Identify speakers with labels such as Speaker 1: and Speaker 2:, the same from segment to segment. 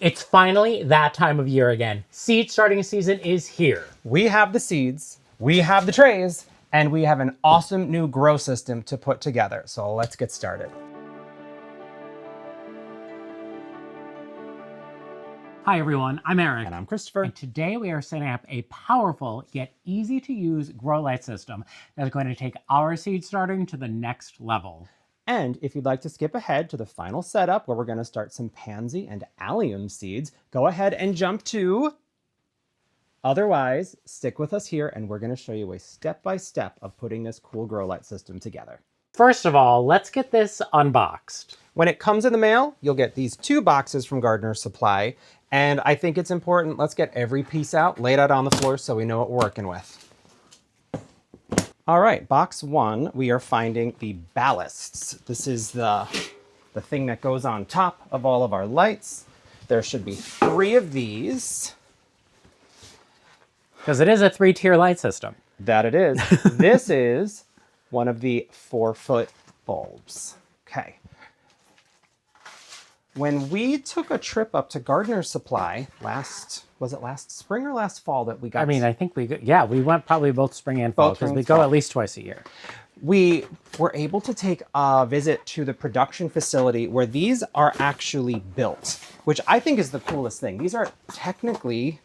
Speaker 1: It's finally that time of year again. Seed starting season is here.
Speaker 2: We have the seeds, we have the trays, and we have an awesome new grow system to put together. So let's get started.
Speaker 1: Hi everyone, I'm Eric.
Speaker 2: And I'm Christopher.
Speaker 1: And today we are setting up a powerful yet easy to use grow light system that's going to take our seed starting to the next level.
Speaker 2: And if you'd like to skip ahead to the final setup where we're going to start some pansy and allium seeds, go ahead and jump to. Otherwise, stick with us here and we're going to show you a step-by-step of putting this cool grow light system together.
Speaker 1: First of all, let's get this unboxed.
Speaker 2: When it comes in the mail, you'll get these 2 boxes from Gardener's Supply. And I think it's important, let's get every piece out, lay it out on the floor so we know what we're working with. All right, box 1, we are finding the ballasts. This is the thing that goes on top of all of our lights. There should be 3 of these.
Speaker 1: Because it is a 3-tier light system.
Speaker 2: That it is. This is one of the 4-foot bulbs. Okay. When we took a trip up to Gardener's Supply was it last spring or last fall that we got?
Speaker 1: I mean, I think we went probably both spring and fall because we go at least twice a year.
Speaker 2: We were able to take a visit to the production facility where these are actually built, which I think is the coolest thing. These are technically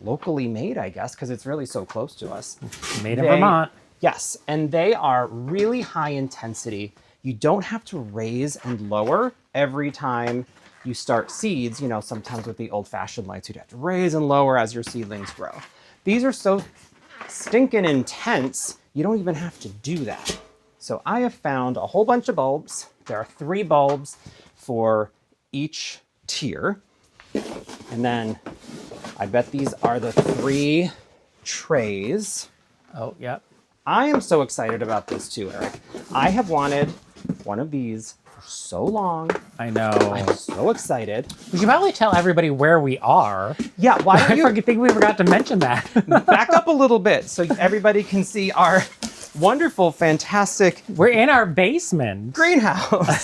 Speaker 2: locally made, I guess, because it's really so close to us.
Speaker 1: Made in Vermont.
Speaker 2: Yes, and they are really high intensity. You don't have to raise and lower every time you start seeds. You know, sometimes with the old-fashioned lights, you'd have to raise and lower as your seedlings grow. These are so stinking intense, you don't even have to do that. So I have found a whole bunch of bulbs. There are 3 bulbs for each tier. And then I bet these are the 3 trays.
Speaker 1: Oh, yep.
Speaker 2: I am so excited about this too, Eric. I have wanted one of these for so long.
Speaker 1: I know.
Speaker 2: I'm so excited.
Speaker 1: We should probably tell everybody where we are.
Speaker 2: Yeah, why don't you
Speaker 1: I think we forgot to mention that.
Speaker 2: back up a little bit so everybody can see our wonderful, fantastic...
Speaker 1: We're in our basement.
Speaker 2: greenhouse.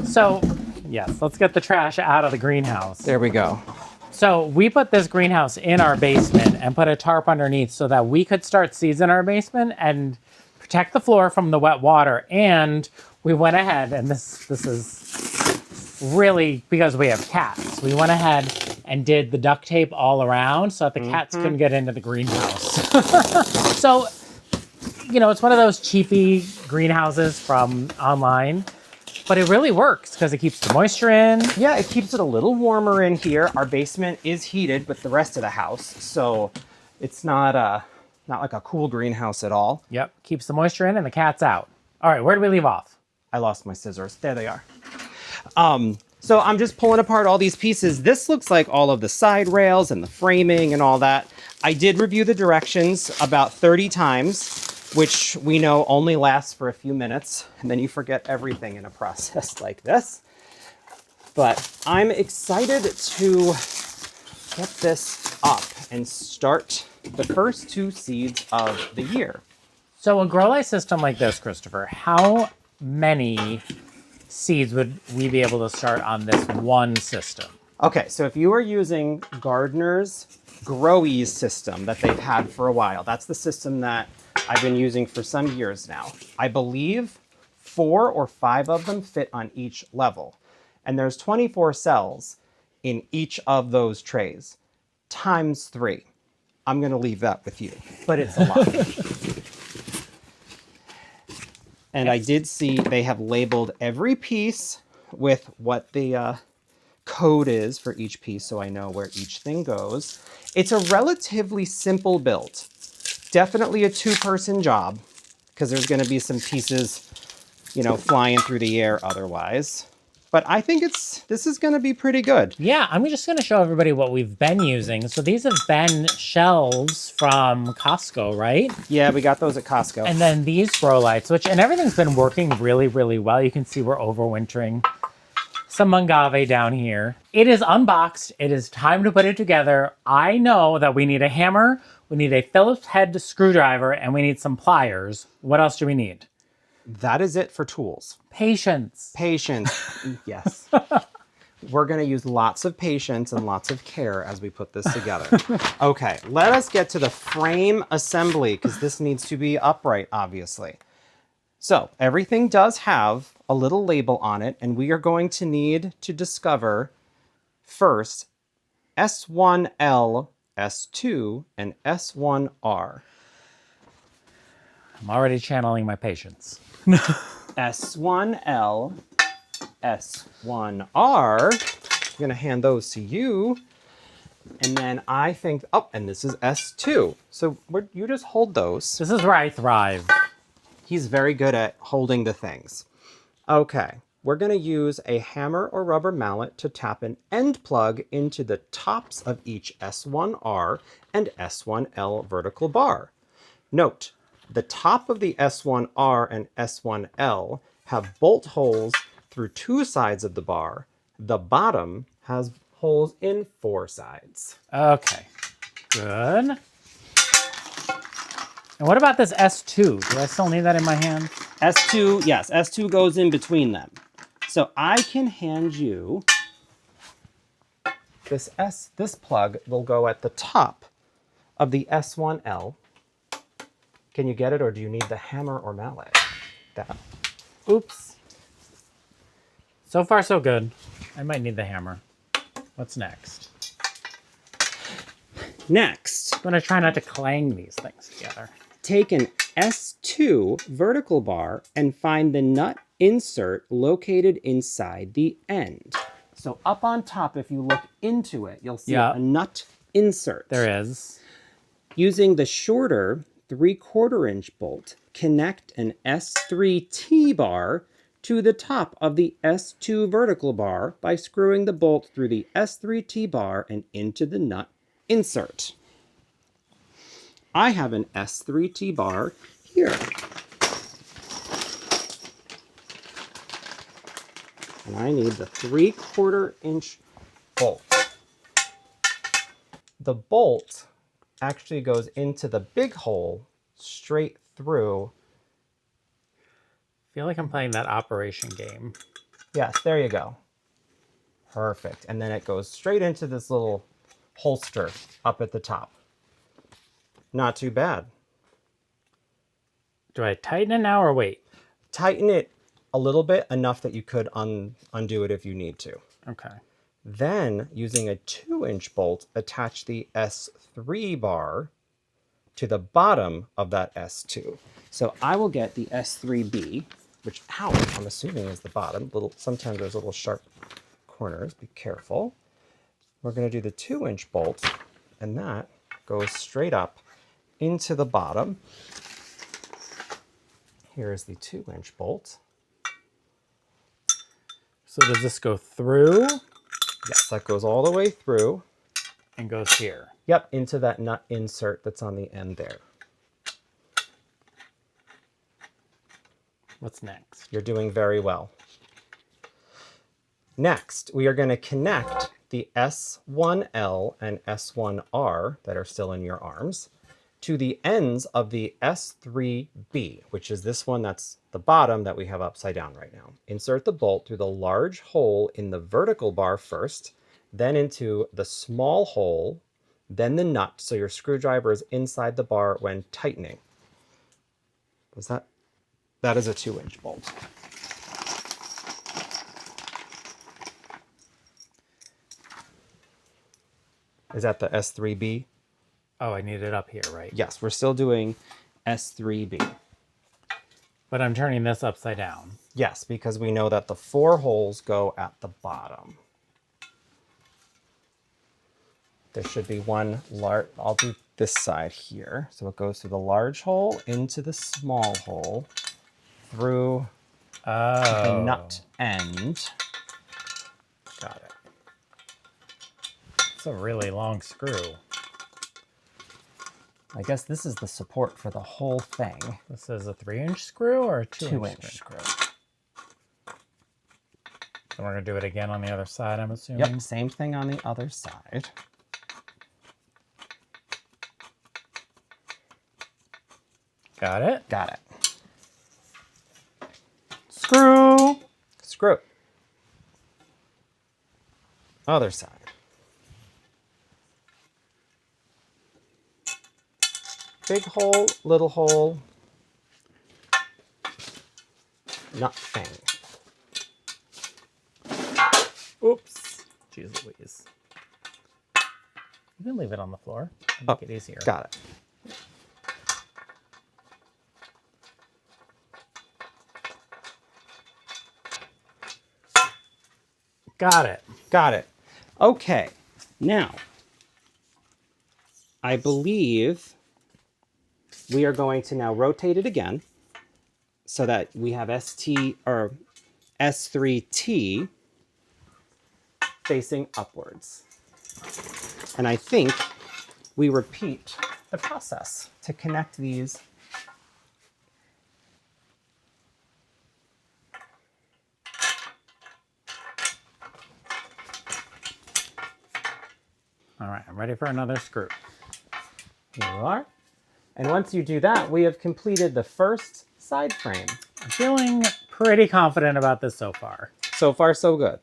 Speaker 1: So, yes, let's get the trash out of the greenhouse.
Speaker 2: There we go.
Speaker 1: So we put this greenhouse in our basement and put a tarp underneath so that we could start seeds in our basement and protect the floor from the wet water. And we went ahead, and this is really because we have cats. We went ahead and did the duct tape all around so that the cats couldn't get into the greenhouse. So, you know, it's one of those cheapy greenhouses from online. But it really works because it keeps the moisture in.
Speaker 2: Yeah, it keeps it a little warmer in here. Our basement is heated with the rest of the house, so it's not like a cool greenhouse at all.
Speaker 1: Yep, keeps the moisture in and the cat's out. All right, where do we leave off?
Speaker 2: I lost my scissors. There they are. So I'm just pulling apart all these pieces. This looks like all of the side rails and the framing and all that. I did review the directions about 30 times. Which we know only lasts for a few minutes, and then you forget everything in a process like this. But I'm excited to get this up and start the first 2 seeds of the year.
Speaker 1: So a grow light system like this, Christopher, how many seeds would we be able to start on this one system?
Speaker 2: Okay, so if you are using Gardener's Growies system that they've had for a while, that's the system that I've been using for some years now. I believe 4 or 5 of them fit on each level. And there's 24 cells in each of those trays, times 3. I'm gonna leave that with you, but it's a lot. And I did see they have labeled every piece with what the code is for each piece, so I know where each thing goes. It's a relatively simple build. Definitely a 2-person job, because there's going to be some pieces, you know, flying through the air otherwise. But I think this is going to be pretty good.
Speaker 1: Yeah, I'm just going to show everybody what we've been using. So these have been shelves from Costco, right?
Speaker 2: Yeah, we got those at Costco.
Speaker 1: And then these grow lights, and everything's been working really, really well. You can see we're overwintering some mungave down here. It is unboxed. It is time to put it together. I know that we need a hammer, we need a Phillips head screwdriver, and we need some pliers. What else do we need?
Speaker 2: That is it for tools.
Speaker 1: Patience.
Speaker 2: Patience, yes. We're going to use lots of patience and lots of care as we put this together. Okay, let us get to the frame assembly because this needs to be upright, obviously. So everything does have a little label on it, and we are going to need to discover first S1L, S2, and S1R.
Speaker 1: I'm already channeling my patience.
Speaker 2: S1L, S1R. I'm going to hand those to you. And then I think, oh, and this is S2. So you just hold those.
Speaker 1: This is where I thrive.
Speaker 2: He's very good at holding the things. Okay, we're going to use a hammer or rubber mallet to tap an end plug into the tops of each S1R and S1L vertical bar. Note, the top of the S1R and S1L have bolt holes through 2 sides of the bar. The bottom has holes in 4 sides.
Speaker 1: Okay, good. And what about this S2? Do I still need that in my hand?
Speaker 2: S2, yes, S2 goes in between them. So I can hand you this this plug will go at the top of the S1L. Can you get it, or do you need the hammer or mallet? That.
Speaker 1: Oops. So far, so good. I might need the hammer. What's next?
Speaker 2: Next,
Speaker 1: I'm gonna try not to clang these things together.
Speaker 2: take an S2 vertical bar and find the nut insert located inside the end. So up on top, if you look into it, you'll see a nut insert.
Speaker 1: There is.
Speaker 2: Using the shorter 3/4 inch bolt, connect an S3 T-bar to the top of the S2 vertical bar by screwing the bolt through the S3 T-bar and into the nut insert. I have an S3 T-bar here. And I need the 3/4 inch bolt. The bolt actually goes into the big hole straight through.
Speaker 1: I feel like I'm playing that operation game.
Speaker 2: Yes, there you go. Perfect. And then it goes straight into this little holster up at the top. Not too bad.
Speaker 1: Do I tighten it now or wait?
Speaker 2: Tighten it a little bit, enough that you could undo it if you need to.
Speaker 1: Okay.
Speaker 2: Then, using a 2-inch bolt, attach the S3 bar to the bottom of that S2. So I will get the S3B, which, ow, I'm assuming is the bottom. Sometimes there's little sharp corners. Be careful. We're going to do the 2-inch bolt, and that goes straight up into the bottom. Here is the 2-inch bolt.
Speaker 1: So does this go through?
Speaker 2: Yes, that goes all the way through.
Speaker 1: And goes here.
Speaker 2: Yep, into that nut insert that's on the end there.
Speaker 1: What's next?
Speaker 2: You're doing very well. Next, we are going to connect the S1L and S1R that are still in your arms to the ends of the S3B, which is this one that's the bottom that we have upside down right now. Insert the bolt through the large hole in the vertical bar first, then into the small hole, then the nut, so your screwdriver is inside the bar when tightening. That is a 2-inch bolt. Is that the S3B?
Speaker 1: Oh, I need it up here, right?
Speaker 2: Yes, we're still doing S3B.
Speaker 1: But I'm turning this upside down.
Speaker 2: Yes, because we know that the 4 holes go at the bottom. There should be one large, I'll do this side here. So it goes through the large hole into the small hole through the nut end.
Speaker 1: Got it. It's a really long screw.
Speaker 2: I guess this is the support for the whole thing.
Speaker 1: This is a 3-inch screw or a 2-inch
Speaker 2: screw?
Speaker 1: And we're going to do it again on the other side, I'm assuming?
Speaker 2: Yep, same thing on the other side.
Speaker 1: Got it?
Speaker 2: Got it.
Speaker 1: Screw!
Speaker 2: Screw. Other side. Big hole, little hole. Nothing. Oops. Jeez Louise.
Speaker 1: You can leave it on the floor and make it easier.
Speaker 2: Got it.
Speaker 1: Got it.
Speaker 2: Got it. Okay. Now, I believe we are going to now rotate it again so that we have S3T facing upwards. And I think we repeat the process to connect these.
Speaker 1: All right, I'm ready for another screw.
Speaker 2: Here you are. And once you do that, we have completed the first side frame.
Speaker 1: I'm feeling pretty confident about this so far.
Speaker 2: So far, so good.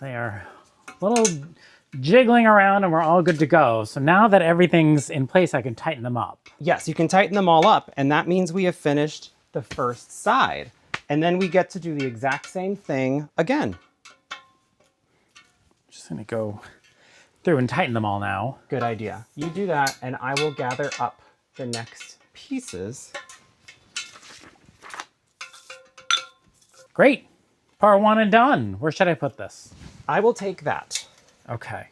Speaker 1: They are a little jiggling around and we're all good to go. So now that everything's in place, I can tighten them up.
Speaker 2: Yes, you can tighten them all up, and that means we have finished the first side. And then we get to do the exact same thing again.
Speaker 1: Just gonna go through and tighten them all now.
Speaker 2: Good idea. You do that, and I will gather up the next pieces.
Speaker 1: Great. Part one and done. Where should I put this?
Speaker 2: I will take that.
Speaker 1: Okay.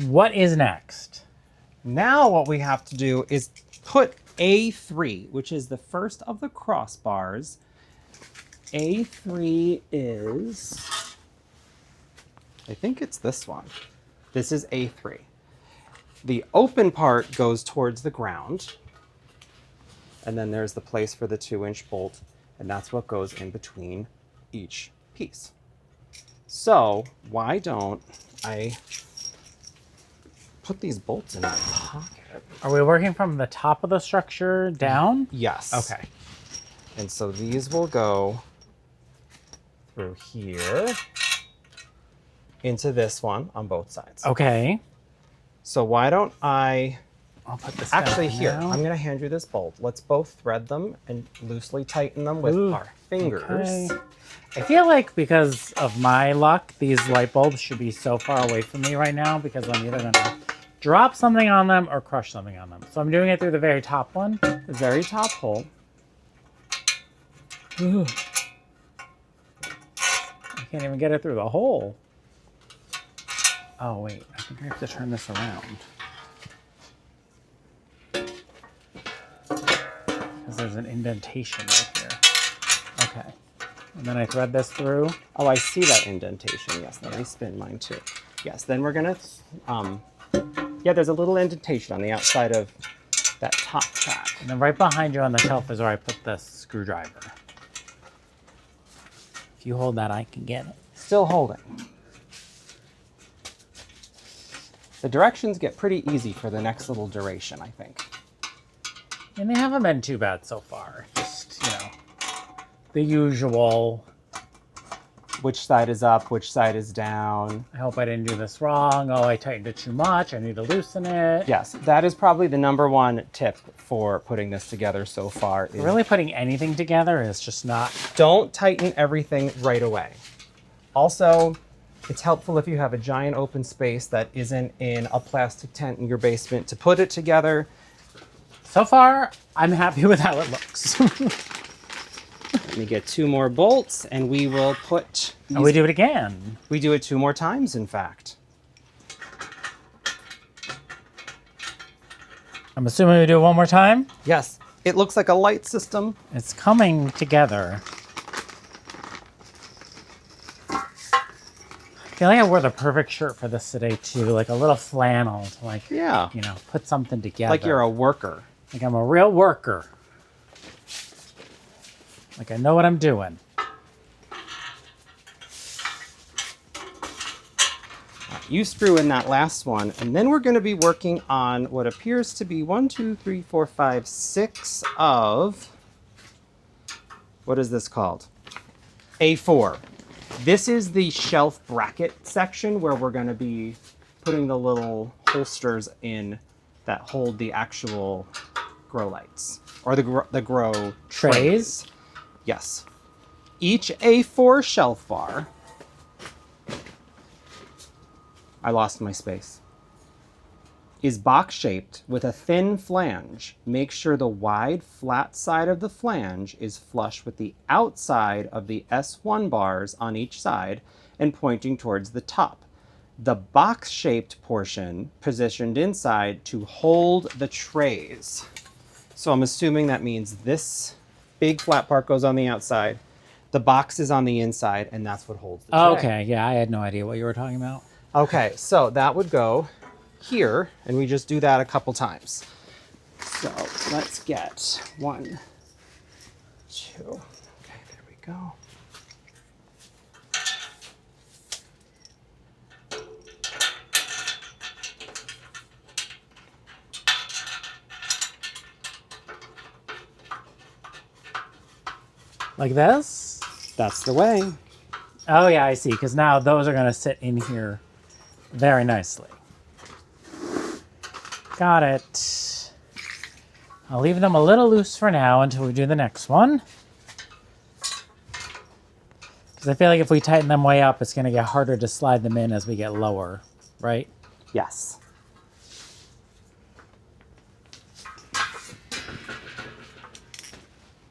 Speaker 1: What is next?
Speaker 2: Now what we have to do is put A3, which is the first of the crossbars. A3 is, I think it's this one. This is A3. The open part goes towards the ground. And then there's the place for the 2-inch bolt. And that's what goes in between each piece. So why don't I put these bolts in my pocket?
Speaker 1: Are we working from the top of the structure down?
Speaker 2: Yes.
Speaker 1: Okay.
Speaker 2: And so these will go through here into this one on both sides.
Speaker 1: Okay.
Speaker 2: So why don't
Speaker 1: I'll put this
Speaker 2: actually
Speaker 1: down
Speaker 2: here,
Speaker 1: now.
Speaker 2: I'm going to hand you this bolt. Let's both thread them and loosely tighten them with
Speaker 1: Ooh,
Speaker 2: our fingers.
Speaker 1: okay. I feel like because of my luck, these light bulbs should be so far away from me right now because I'm either going to drop something on them or crush something on them. So I'm doing it through the very top one.
Speaker 2: The very top hole.
Speaker 1: Ooh. I can't even get it through the hole. Oh, wait. I think I have to turn this around. Because there's an indentation right here. Okay. And then I thread this through.
Speaker 2: Oh, I see that indentation. Yes, let me spin mine too. Yes, then we're going to, yeah, there's a little indentation on the outside of that top track.
Speaker 1: And then right behind you on the shelf is where I put the screwdriver. If you hold that, I can get it.
Speaker 2: Still holding. The directions get pretty easy for the next little duration, I think.
Speaker 1: And they haven't been too bad so far. Just, you know, the usual.
Speaker 2: Which side is up, which side is down.
Speaker 1: I hope I didn't do this wrong. Oh, I tightened it too much. I need to loosen it.
Speaker 2: Yes, that is probably the #1 tip for putting this together so far. Is
Speaker 1: Really putting anything together is just not.
Speaker 2: don't tighten everything right away. Also, it's helpful if you have a giant open space that isn't in a plastic tent in your basement to put it together.
Speaker 1: So far, I'm happy with how it looks.
Speaker 2: Let me get 2 more bolts and we will put these,
Speaker 1: And we do it again.
Speaker 2: we do it 2 more times, in fact.
Speaker 1: I'm assuming we do it one more time.
Speaker 2: Yes, it looks like a light system.
Speaker 1: It's coming together. I feel like I wore the perfect shirt for this today too, like a little flannel to like,
Speaker 2: Yeah.
Speaker 1: you know, put something together.
Speaker 2: Like you're a worker.
Speaker 1: Like I'm a real worker. Like I know what I'm doing.
Speaker 2: You screw in that last one, and then we're going to be working on what appears to be 1, 2, 3, 4, 5, 6 of, what is this called? A4. This is the shelf bracket section where we're going to be putting the little holsters in that hold the actual grow lights, or the grow trays. Yes. Each A4 shelf bar, I lost my space, is box shaped with a thin flange. Make sure the wide flat side of the flange is flush with the outside of the S1 bars on each side and pointing towards the top. The box shaped portion positioned inside to hold the trays. So I'm assuming that means this big flat part goes on the outside, the box is on the inside, and that's what holds the tray.
Speaker 1: Okay, yeah, I had no idea what you were talking about.
Speaker 2: Okay, so that would go here, and we just do that a couple times. So let's get 1, 2. Okay, there we go.
Speaker 1: Like this?
Speaker 2: That's the way.
Speaker 1: Oh yeah, I see, because now those are going to sit in here very nicely. Got it. I'll leave them a little loose for now until we do the next one. Because I feel like if we tighten them way up, it's going to get harder to slide them in as we get lower, right?
Speaker 2: Yes.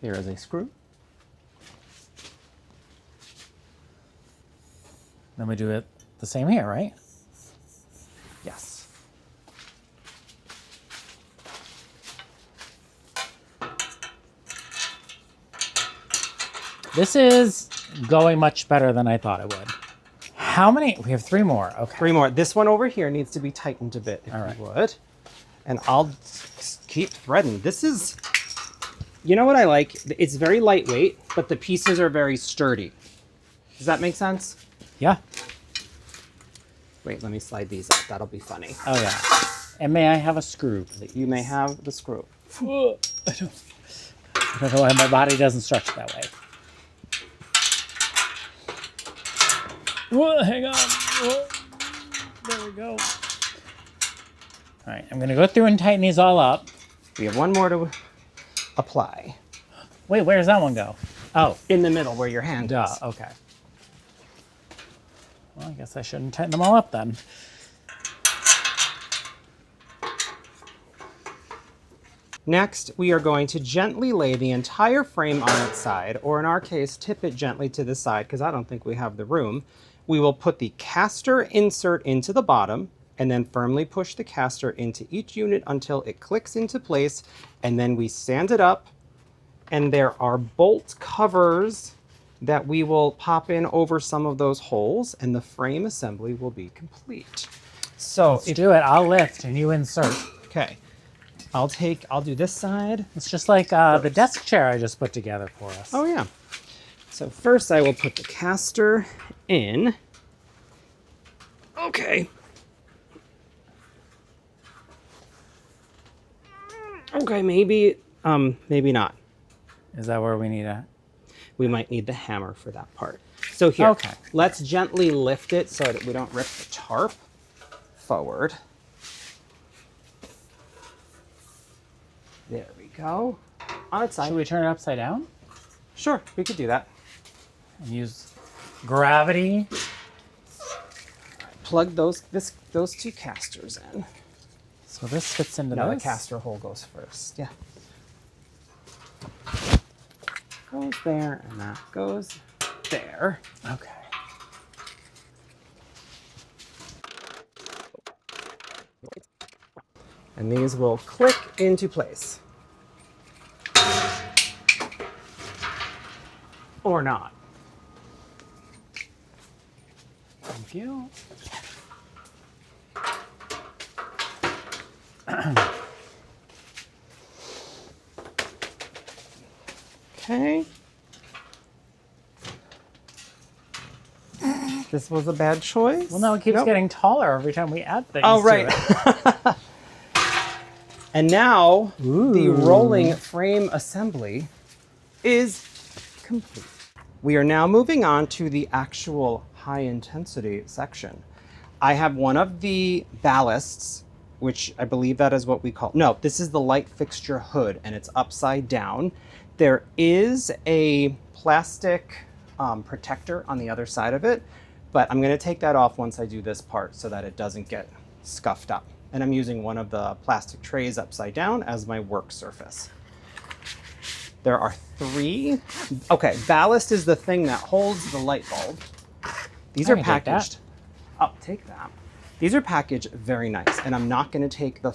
Speaker 2: Here is a screw.
Speaker 1: Then we do it the same here, right?
Speaker 2: Yes.
Speaker 1: This is going much better than I thought it would. How many? We have 3 more. Okay.
Speaker 2: 3 more. This one over here needs to be tightened a bit, if you would. And I'll keep threading. This is, you know what I like? It's very lightweight, but the pieces are very sturdy. Does that make sense?
Speaker 1: Yeah.
Speaker 2: Wait, let me slide these up. That'll be funny.
Speaker 1: Oh yeah. And may I have a screw, please?
Speaker 2: You may have the screw.
Speaker 1: I don't know why my body doesn't stretch that way. Whoa, hang on. Whoa. There we go. All right, I'm gonna go through and tighten these all up.
Speaker 2: We have one more to apply.
Speaker 1: Wait, where does that one go? Oh,
Speaker 2: In the middle where your hand
Speaker 1: duh,
Speaker 2: is.
Speaker 1: okay. Well, I guess I shouldn't tighten them all up then.
Speaker 2: Next, we are going to gently lay the entire frame on its side, or in our case, tip it gently to the side because I don't think we have the room. We will put the caster insert into the bottom and then firmly push the caster into each unit until it clicks into place, and then we sand it up, and there are bolt covers that we will pop in over some of those holes, and the frame assembly will be complete. So
Speaker 1: Let's do it. I'll lift and you insert.
Speaker 2: Okay. I'll do this side.
Speaker 1: It's just like the desk chair I just put together for us.
Speaker 2: Oh yeah. So first I will put the caster in. Okay. Okay, maybe not.
Speaker 1: Is that where we need a...
Speaker 2: We might need the hammer for that part. So here,
Speaker 1: Okay.
Speaker 2: Let's gently lift it so that we don't rip the tarp forward. There we go. On its side.
Speaker 1: Should we turn it upside down?
Speaker 2: Sure, we could do that.
Speaker 1: And use gravity?
Speaker 2: Plug those 2 casters in.
Speaker 1: So this fits into
Speaker 2: No, the
Speaker 1: this?
Speaker 2: caster hole goes first. Yeah. Goes there, and that goes there.
Speaker 1: Okay.
Speaker 2: And these will click into place. Or not.
Speaker 1: Thank you.
Speaker 2: Okay. this was a bad choice.
Speaker 1: Well, no, it keeps
Speaker 2: Nope.
Speaker 1: getting taller every time we add things.
Speaker 2: Oh, right.
Speaker 1: To it.
Speaker 2: And now the
Speaker 1: Ooh.
Speaker 2: rolling frame assembly is complete. We are now moving on to the actual high intensity section. I have one of the ballasts, which I believe that is what we call, no, this is the light fixture hood and it's upside down. There is a plastic protector on the other side of it, but I'm gonna take that off once I do this part so that it doesn't get scuffed up. And I'm using one of the plastic trays upside down as my work surface. There are 3. Okay, ballast is the thing that holds the light bulb. These
Speaker 1: I
Speaker 2: are
Speaker 1: can take that.
Speaker 2: packaged. Oh, take that. These are packaged very nice, and I'm not going to take the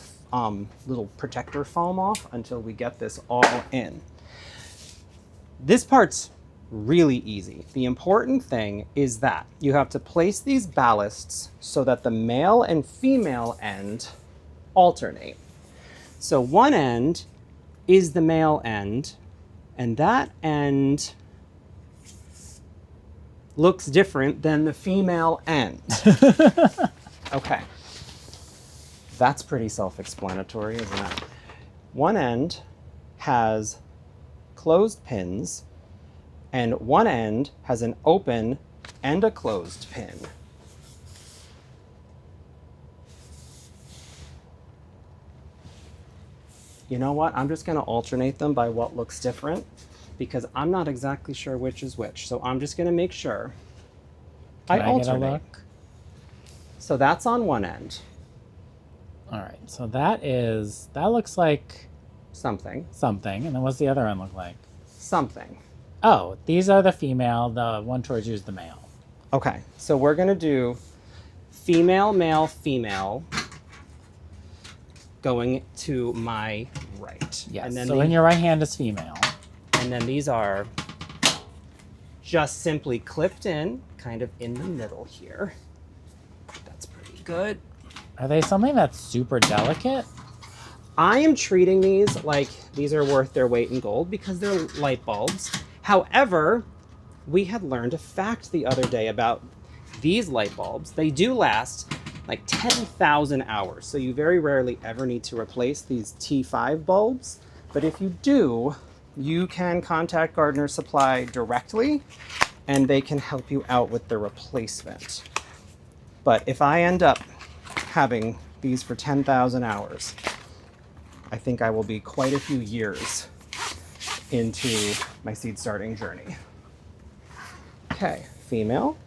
Speaker 2: little protector foam off until we get this all in. This part's really easy. The important thing is that you have to place these ballasts so that the male and female end alternate. So one end is the male end, and that end looks different than the female end. Okay. That's pretty self-explanatory, isn't it? One end has closed pins, and one end has an open and a closed pin. You know what? I'm just going to alternate them by what looks different because I'm not exactly sure which is which. So I'm just going to make sure
Speaker 1: Can I
Speaker 2: alternate.
Speaker 1: get a look?
Speaker 2: So that's on one end.
Speaker 1: All right, so that looks like
Speaker 2: Something.
Speaker 1: something. And then what's the other one look like?
Speaker 2: Something.
Speaker 1: Oh, these are the female. The one towards you is the male.
Speaker 2: Okay, so we're going to do female, male, female going to my right.
Speaker 1: Yes,
Speaker 2: And then
Speaker 1: so in your right hand is female.
Speaker 2: And then these are just simply clipped in, kind of in the middle here. That's pretty good.
Speaker 1: Are they something that's super delicate?
Speaker 2: I am treating these like these are worth their weight in gold because they're light bulbs. However, we had learned a fact the other day about these light bulbs. They do last like 10,000 hours. So you very rarely ever need to replace these T5 bulbs. But if you do, you can contact Gardener Supply directly and they can help you out with the replacement. But if I end up having these for 10,000 hours, I think I will be quite a few years into my seed starting journey. Okay, female.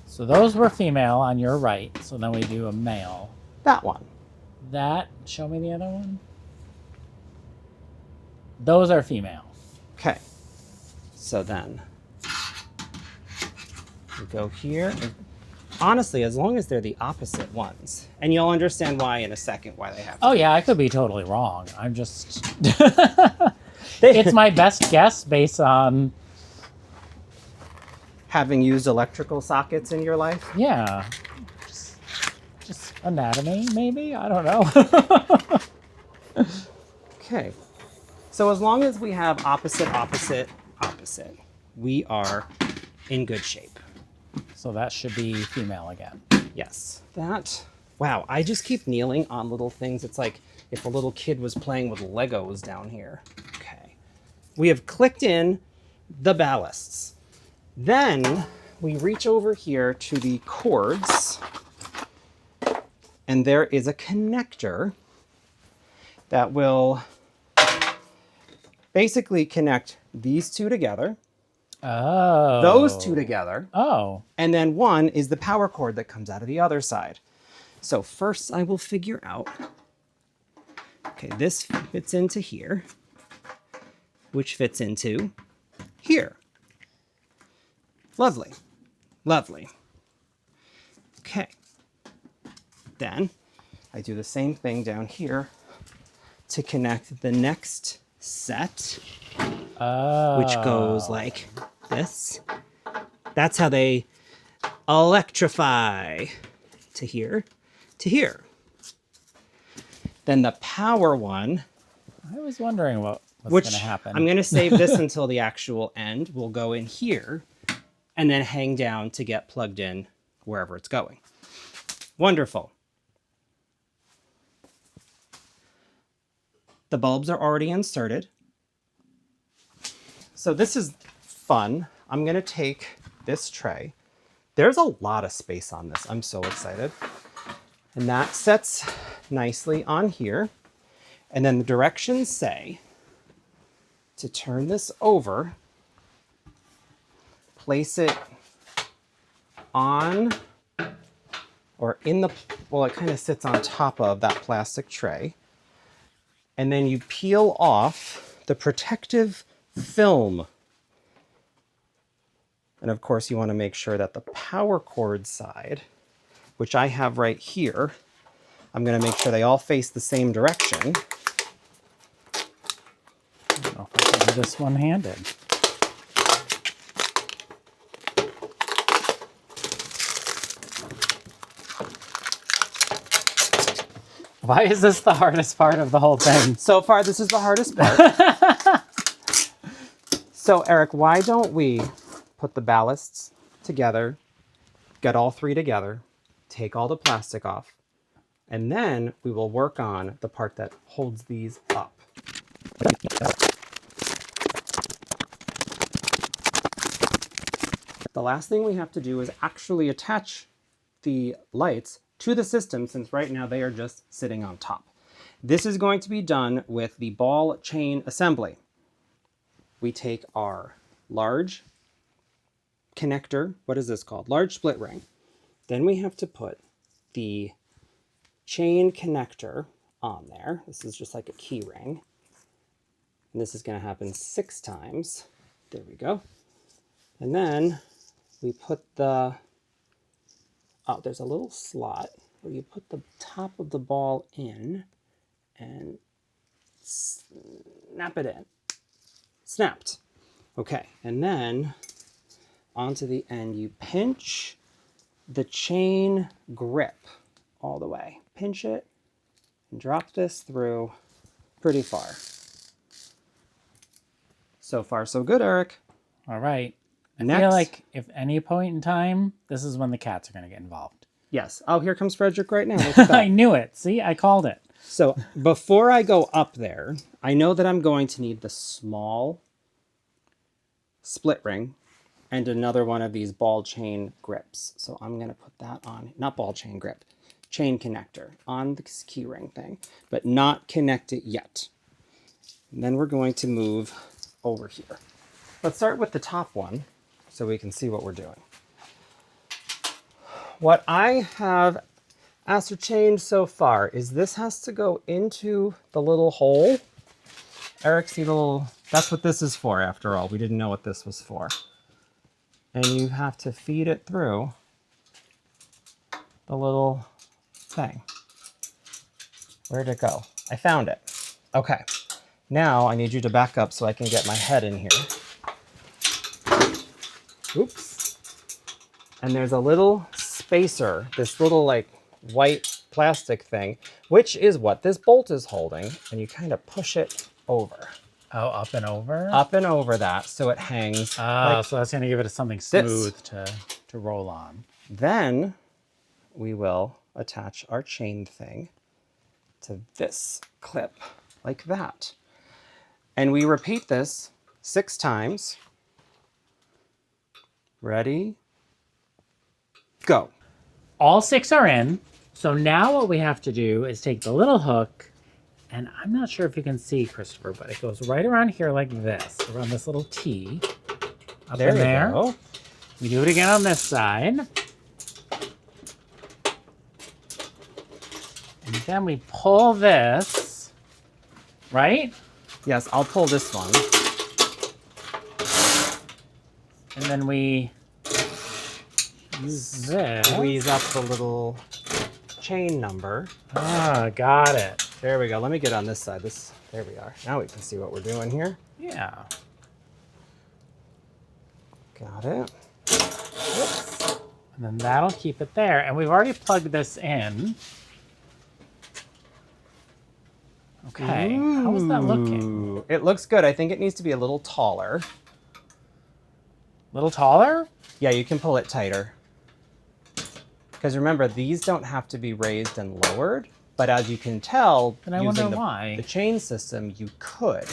Speaker 1: So those were female on your right. So then we do a male.
Speaker 2: That one.
Speaker 1: That, show me the other one. Those are female.
Speaker 2: Okay. So then we go here. And honestly, as long as they're the opposite ones, and you'll understand why in a second why they have to.
Speaker 1: Oh yeah, I could be totally wrong. I'm just, it's my best guess based on,
Speaker 2: Having used electrical sockets in your life.
Speaker 1: yeah, just anatomy maybe? I don't know.
Speaker 2: Okay. So as long as we have opposite, opposite, opposite, we are in good shape.
Speaker 1: So that should be female again.
Speaker 2: Yes. That, wow, I just keep kneeling on little things. It's like if a little kid was playing with Legos down here. Okay. We have clicked in the ballasts. Then we reach over here to the cords, and there is a connector that will basically connect these two together,
Speaker 1: Oh.
Speaker 2: those two together,
Speaker 1: Oh.
Speaker 2: and then one is the power cord that comes out of the other side. So first I will figure out, okay, this fits into here, which fits into here. Lovely, lovely. Okay, then I do the same thing down here to connect the next set,
Speaker 1: Oh.
Speaker 2: which goes like this. That's how they electrify to here, to here. Then the power one,
Speaker 1: I was wondering what's
Speaker 2: which
Speaker 1: going to happen.
Speaker 2: I'm going to save this until the actual end, will go in here and then hang down to get plugged in wherever it's going. Wonderful. The bulbs are already inserted. So this is fun. I'm going to take this tray. There's a lot of space on this. I'm so excited. And that sets nicely on here. And then the directions say to turn this over, place it on or in the, well, it kind of sits on top of that plastic tray. And then you peel off the protective film. And of course, you want to make sure that the power cord side, which I have right here, I'm going to make sure they all face the same direction.
Speaker 1: I don't know if I can do this one-handed. Why is this the hardest part of the whole thing?
Speaker 2: So far, this is the hardest part. So Eric, why don't we put the ballasts together, get all three together, take all the plastic off, and then we will work on the part that holds these up. The last thing we have to do is actually attach the lights to the system, since right now they are just sitting on top. This is going to be done with the ball chain assembly. We take our large connector, what is this called? Large split ring. Then we have to put the chain connector on there. This is just like a key ring. And this is going to happen 6 times. There we go. And then we put the, oh, there's a little slot where you put the top of the ball in and snap it in. Snapped. Okay, and then onto the end, you pinch the chain grip all the way. Pinch it and drop this through pretty far. So far, so good, Eric.
Speaker 1: All right. I
Speaker 2: Next.
Speaker 1: feel like if any point in time, this is when the cats are going to get involved.
Speaker 2: Yes. Oh, here comes Frederick right now. Look at that.
Speaker 1: I knew it. See, I called it.
Speaker 2: So before I go up there, I know that I'm going to need the small split ring and another one of these ball chain grips. So I'm going to put that on, not ball chain grip, chain connector on this key ring thing, but not connect it yet. And then we're going to move over here. Let's start with the top one so we can see what we're doing. What I have ascertained so far is this has to go into the little hole. Eric, see the little, that's what this is for after all. We didn't know what this was for. And you have to feed it through the little thing. Where'd it go? I found it. Okay. Now I need you to back up so I can get my head in here. Oops. And there's a little spacer, this little like white plastic thing, which is what this bolt is holding. And you kind of push it over.
Speaker 1: Oh, up and over?
Speaker 2: Up and over that so it hangs.
Speaker 1: Oh,
Speaker 2: like
Speaker 1: so that's going to give it something smooth to roll on.
Speaker 2: Then we will attach our chain thing to this clip like that. And we repeat this 6 times. Ready? Go.
Speaker 1: All 6 are in. So now what we have to do is take the little hook, and I'm not sure if you can see, Christopher, but it goes right around here like this, around this little T. Up
Speaker 2: There
Speaker 1: in
Speaker 2: you
Speaker 1: there.
Speaker 2: go.
Speaker 1: We do it again on this side. And then we pull this, right?
Speaker 2: Yes, I'll pull this one.
Speaker 1: And then we use this.
Speaker 2: Squeeze up the little chain number.
Speaker 1: Ah, got it.
Speaker 2: There we go. Let me get on this side. There we are. Now we can see what we're doing here.
Speaker 1: Yeah.
Speaker 2: Got it.
Speaker 1: Whoops. And then that'll keep it there. And we've already plugged this in. Okay. How is that looking?
Speaker 2: Ooh, it looks good. I think it needs to be a little taller.
Speaker 1: A little taller?
Speaker 2: Yeah, you can pull it tighter. Because remember, these don't have to be raised and lowered, but as you can tell,
Speaker 1: And I
Speaker 2: using
Speaker 1: wonder why.
Speaker 2: the chain system, you could.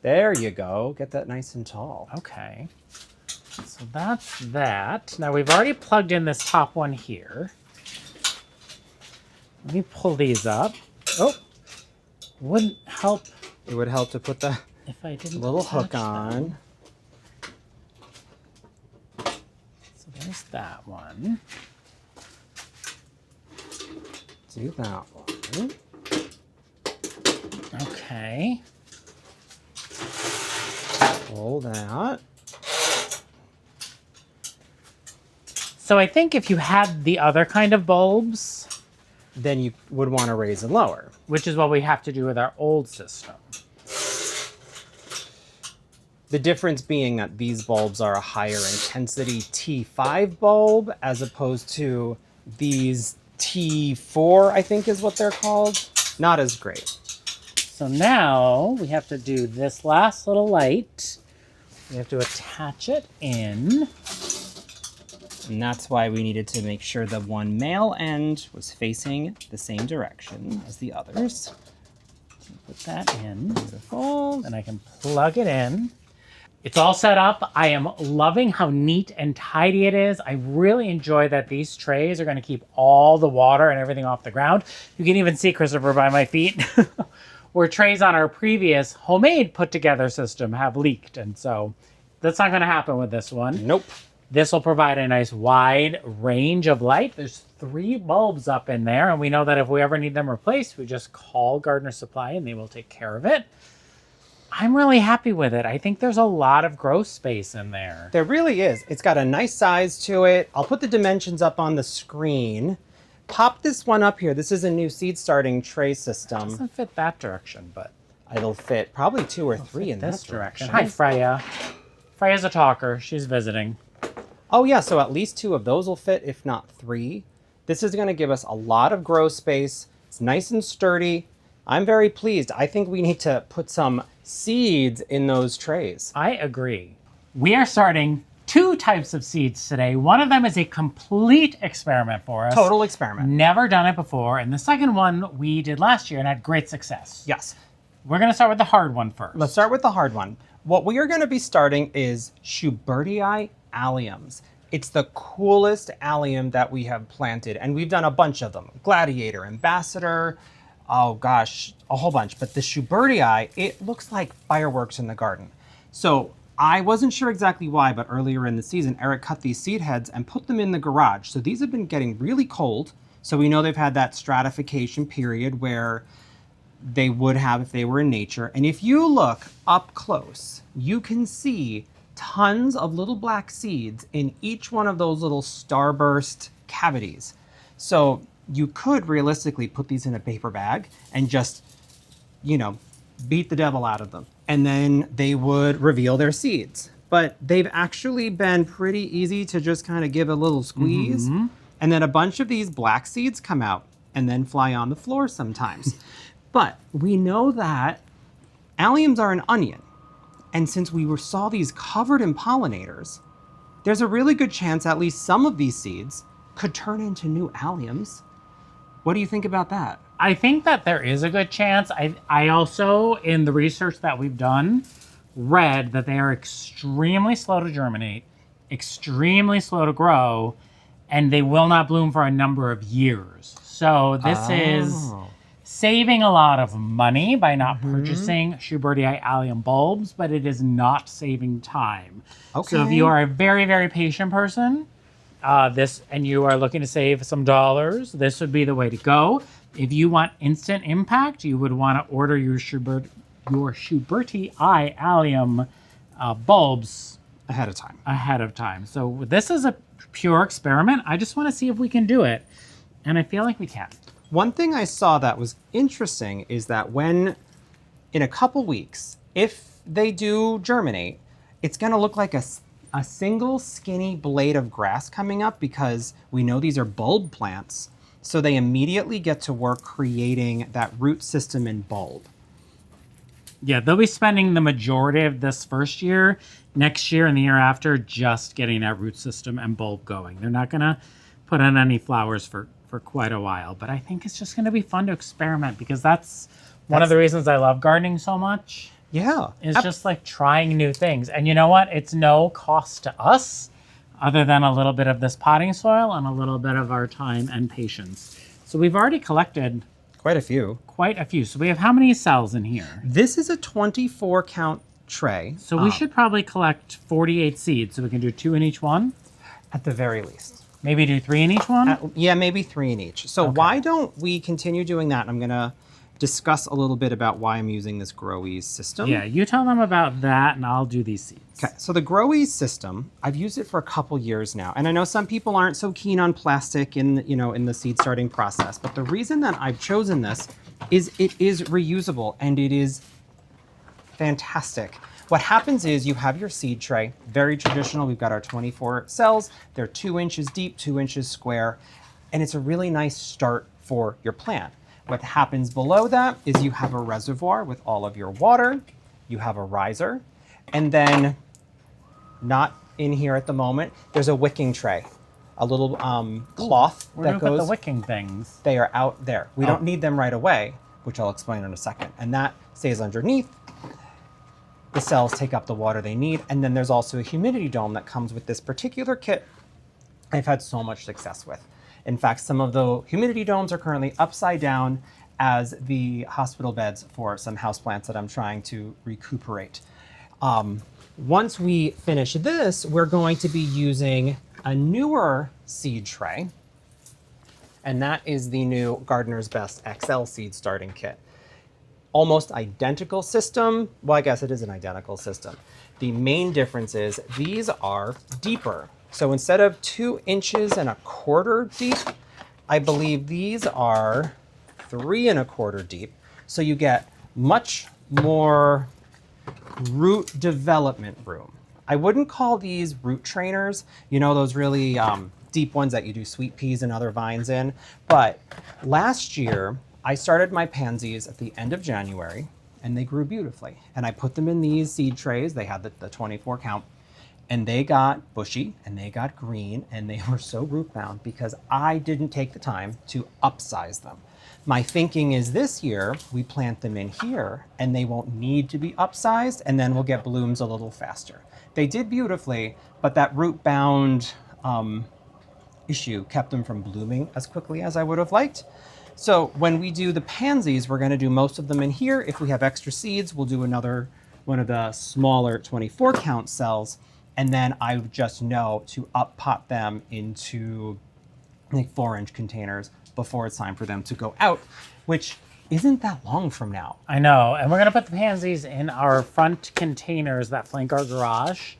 Speaker 2: There you go. Get that nice and tall.
Speaker 1: Okay. So that's that. Now we've already plugged in this top one here. Let me pull these up. Oh, wouldn't help
Speaker 2: It would help to put the
Speaker 1: if I didn't
Speaker 2: little hook
Speaker 1: attach
Speaker 2: on.
Speaker 1: them. So there's that one.
Speaker 2: Do that one.
Speaker 1: Okay.
Speaker 2: Pull that.
Speaker 1: So I think if you had the other kind of bulbs,
Speaker 2: Then you would want to raise and lower.
Speaker 1: which is what we have to do with our old system.
Speaker 2: The difference being that these bulbs are a higher intensity T5 bulb as opposed to these T4, I think is what they're called. Not as great.
Speaker 1: So now we have to do this last little light. We have to attach it in.
Speaker 2: And that's why we needed to make sure the one male end was facing the same direction as the others.
Speaker 1: Put that in.
Speaker 2: Beautiful.
Speaker 1: And I can plug it in. It's all set up. I am loving how neat and tidy it is. I really enjoy that these trays are going to keep all the water and everything off the ground. You can even see, Christopher, by my feet, where trays on our previous homemade put together system have leaked. And so that's not going to happen with this one.
Speaker 2: Nope.
Speaker 1: This will provide a nice wide range of light. There's 3 bulbs up in there, and we know that if we ever need them replaced, we just call Gardener Supply and they will take care of it. I'm really happy with it. I think there's a lot of growth space in there.
Speaker 2: There really is. It's got a nice size to it. I'll put the dimensions up on the screen. Pop this one up here. This is a new seed starting tray system.
Speaker 1: It doesn't fit that direction, but
Speaker 2: It'll fit probably 2 or 3 in
Speaker 1: this
Speaker 2: this
Speaker 1: direction.
Speaker 2: direction.
Speaker 1: Hi, Freya. Freya's a talker. She's visiting.
Speaker 2: Oh yeah, so at least 2 of those will fit, if not 3. This is going to give us a lot of grow space. It's nice and sturdy. I'm very pleased. I think we need to put some seeds in those trays.
Speaker 1: I agree. We are starting 2 types of seeds today. One of them is a complete experiment for us.
Speaker 2: Total experiment.
Speaker 1: Never done it before. And the second one we did last year and had great success.
Speaker 2: Yes.
Speaker 1: We're going to start with the hard one first.
Speaker 2: Let's start with the hard one. What we are going to be starting is Schubertii alliums. It's the coolest allium that we have planted, and we've done a bunch of them. Gladiator, Ambassador, oh gosh, a whole bunch. But the Schubertii, it looks like fireworks in the garden. So I wasn't sure exactly why, but earlier in the season, Eric cut these seed heads and put them in the garage. So these have been getting really cold. So we know they've had that stratification period where they would have if they were in nature. And if you look up close, you can see tons of little black seeds in each one of those little starburst cavities. So you could realistically put these in a paper bag and just, you know, beat the devil out of them. And then they would reveal their seeds. But they've actually been pretty easy to just kind of give a little squeeze. And then a bunch of these black seeds come out and then fly on the floor sometimes. But we know that alliums are an onion. And since we saw these covered in pollinators, there's a really good chance at least some of these seeds could turn into new alliums. What do you think about that?
Speaker 1: I think that there is a good chance. I also, in the research that we've done, read that they are extremely slow to germinate, extremely slow to grow, and they will not bloom for a number of years. So this is saving a lot of money by not purchasing Schubertii allium bulbs, but it is not saving time.
Speaker 2: Okay.
Speaker 1: So if you are a very, very patient person, and you are looking to save some dollars, this would be the way to go. If you want instant impact, you would want to order your Schubertii allium bulbs
Speaker 2: Ahead of time.
Speaker 1: ahead of time. So this is a pure experiment. I just want to see if we can do it, and I feel like we can.
Speaker 2: One thing I saw that was interesting is that when, in a couple weeks, if they do germinate, it's going to look like a single skinny blade of grass coming up because we know these are bulb plants. So they immediately get to work creating that root system in bulb.
Speaker 1: Yeah, they'll be spending the majority of this first year, next year, and the year after just getting that root system and bulb going. They're not going to put in any flowers for quite a while, but I think it's just going to be fun to experiment because that's one of the reasons I love gardening so much.
Speaker 2: Yeah.
Speaker 1: Is just like trying new things. And you know what? It's no cost to us other than a little bit of this potting soil and a little bit of our time and patience. So we've already collected
Speaker 2: Quite a few.
Speaker 1: quite a few. So we have how many cells in here?
Speaker 2: This is a 24 count tray.
Speaker 1: So we should probably collect 48 seeds. So we can do 2 in each one.
Speaker 2: At the very least.
Speaker 1: Maybe do 3 in each one.
Speaker 2: Yeah, maybe 3 in each. So why don't we continue doing that? I'm going to discuss a little bit about why I'm using this Grow-Ease system.
Speaker 1: Yeah, you tell them about that and I'll do these seeds.
Speaker 2: Okay, so the Grow-Ease system, I've used it for a couple years now. And I know some people aren't so keen on plastic in the seed starting process, but the reason that I've chosen this is it is reusable and it is fantastic. What happens is you have your seed tray, very traditional. We've got our 24 cells. They're 2 inches deep, 2 inches square, and it's a really nice start for your plant. What happens below that is you have a reservoir with all of your water, you have a riser, and then, not in here at the moment, there's a wicking tray, a little cloth
Speaker 1: Where
Speaker 2: that
Speaker 1: do we put
Speaker 2: goes.
Speaker 1: the wicking things?
Speaker 2: They are out there. We don't need them right away, which I'll explain in a second. And that stays underneath. The cells take up the water they need. And then there's also a humidity dome that comes with this particular kit I've had so much success with. In fact, some of the humidity domes are currently upside down as the hospital beds for some houseplants that I'm trying to recuperate. Once we finish this, we're going to be using a newer seed tray, and that is the new Gardener's Best XL seed starting kit. Almost identical system. Well, I guess it is an identical system. The main difference is these are deeper. So instead of 2 inches and a quarter deep, I believe these are 3 1/4 deep. So you get much more root development room. I wouldn't call these root trainers, those really deep ones that you do sweet peas and other vines in. But last year, I started my pansies at the end of January, and they grew beautifully. And I put them in these seed trays. They had the 24 count. And they got bushy, and they got green, and they were so root bound because I didn't take the time to upsize them. My thinking is this year, we plant them in here, and they won't need to be upsized, and then we'll get blooms a little faster. They did beautifully, but that root bound issue kept them from blooming as quickly as I would have liked. So when we do the pansies, we're going to do most of them in here. If we have extra seeds, we'll do another one of the smaller 24 count cells. And then I just know to up pot them into 4-inch containers before it's time for them to go out, which isn't that long from now.
Speaker 1: I know. And we're going to put the pansies in our front containers that flank our garage.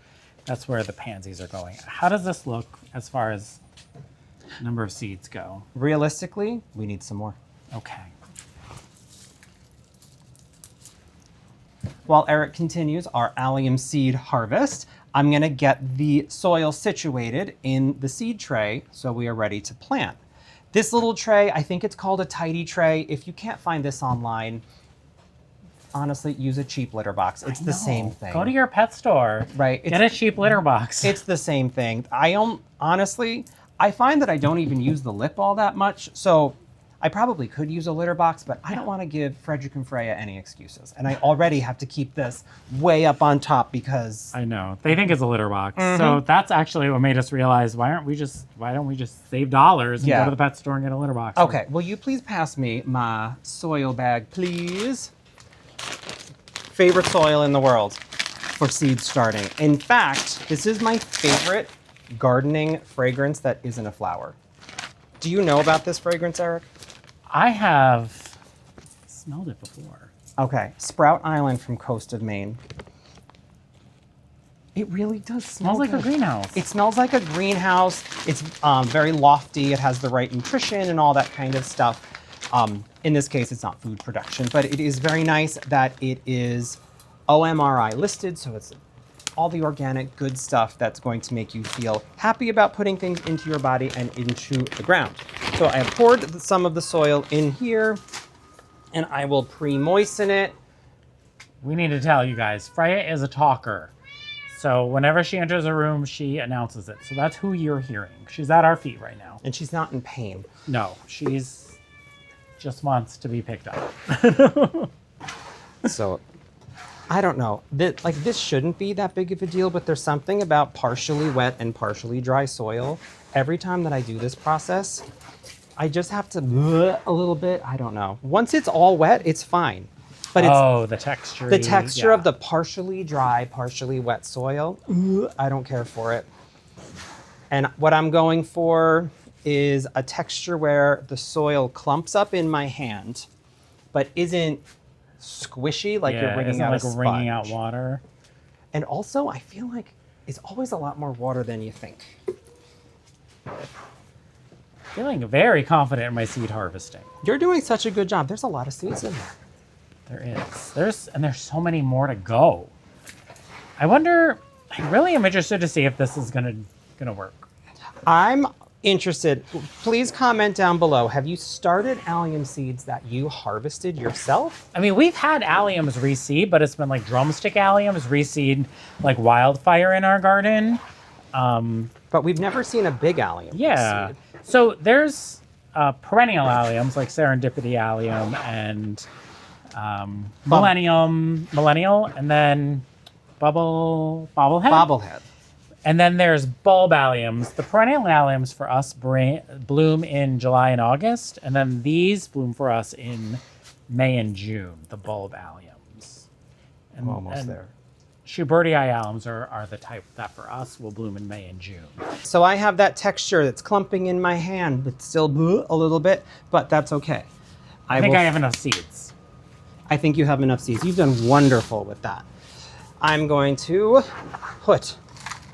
Speaker 1: That's where the pansies are going. How does this look as far as number of seeds go?
Speaker 2: Realistically, we need some more.
Speaker 1: Okay.
Speaker 2: While Eric continues our allium seed harvest, I'm going to get the soil situated in the seed tray so we are ready to plant. This little tray, I think it's called a tidy tray. If you can't find this online, honestly, use a cheap litter box. It's the same thing.
Speaker 1: Go to your pet store.
Speaker 2: Right.
Speaker 1: Get a cheap litter box.
Speaker 2: It's the same thing. Honestly, I find that I don't even use the lip all that much. So I probably could use a litter box, but I don't want to give Frederick and Freya any excuses. And I already have to keep this way up on top because
Speaker 1: I know. They think it's a litter box. So that's actually what made us realize why don't we just save dollars and go to the pet store and get a litter box?
Speaker 2: Okay, will you please pass me my soil bag, please? Favorite soil in the world for seed starting. In fact, this is my favorite gardening fragrance that isn't a flower. Do you know about this fragrance, Eric?
Speaker 1: I have smelled it before.
Speaker 2: Okay, Sprout Island from coast of Maine. It really does smell
Speaker 1: Smells like a greenhouse.
Speaker 2: It smells like a greenhouse. It's very lofty. It has the right nutrition and all that kind of stuff. In this case, it's not food production, but it is very nice that it is OMRI listed, so it's all the organic good stuff that's going to make you feel happy about putting things into your body and into the ground. So I have poured some of the soil in here, and I will pre-moisten it
Speaker 1: we need to tell you guys, Freya is a talker. So whenever she enters a room, she announces it. So that's who you're hearing. She's at our feet right now.
Speaker 2: And she's not in pain.
Speaker 1: No, she's just wants to be picked up.
Speaker 2: So, I don't know. This shouldn't be that big of a deal, but there's something about partially wet and partially dry soil. Every time that I do this process, I just have to a little bit. I don't know. Once it's all wet, it's fine. But it's
Speaker 1: the texture.
Speaker 2: the texture of the partially dry, partially wet soil. I don't care for it. And what I'm going for is a texture where the soil clumps up in my hand, but isn't squishy like you're wringing out a sponge.
Speaker 1: Wringing out water.
Speaker 2: And also, I feel like it's always a lot more water than you think.
Speaker 1: Feeling very confident in my seed harvesting.
Speaker 2: You're doing such a good job. There's a lot of seeds in there.
Speaker 1: There is. There's so many more to go. I really am interested to see if this is gonna work.
Speaker 2: I'm interested. Please comment down below. Have you started allium seeds that you harvested yourself?
Speaker 1: I mean, we've had alliums reseed, but it's been like drumstick alliums reseed like wildfire in our garden.
Speaker 2: But we've never seen a big allium
Speaker 1: Yeah.
Speaker 2: seed.
Speaker 1: So there's perennial alliums like serendipity allium and millennial, and then bobblehead.
Speaker 2: Bobblehead.
Speaker 1: And then there's bulb alliums. The perennial alliums for us bloom in July and August, and then these bloom for us in May and June, the bulb alliums. And,
Speaker 2: Almost there.
Speaker 1: Schubertii alliums are the type that for us will bloom in May and June.
Speaker 2: So I have that texture that's clumping in my hand, but still a little bit, but that's okay.
Speaker 1: I think I have enough seeds.
Speaker 2: I think you have enough seeds. You've done wonderful with that. I'm going to put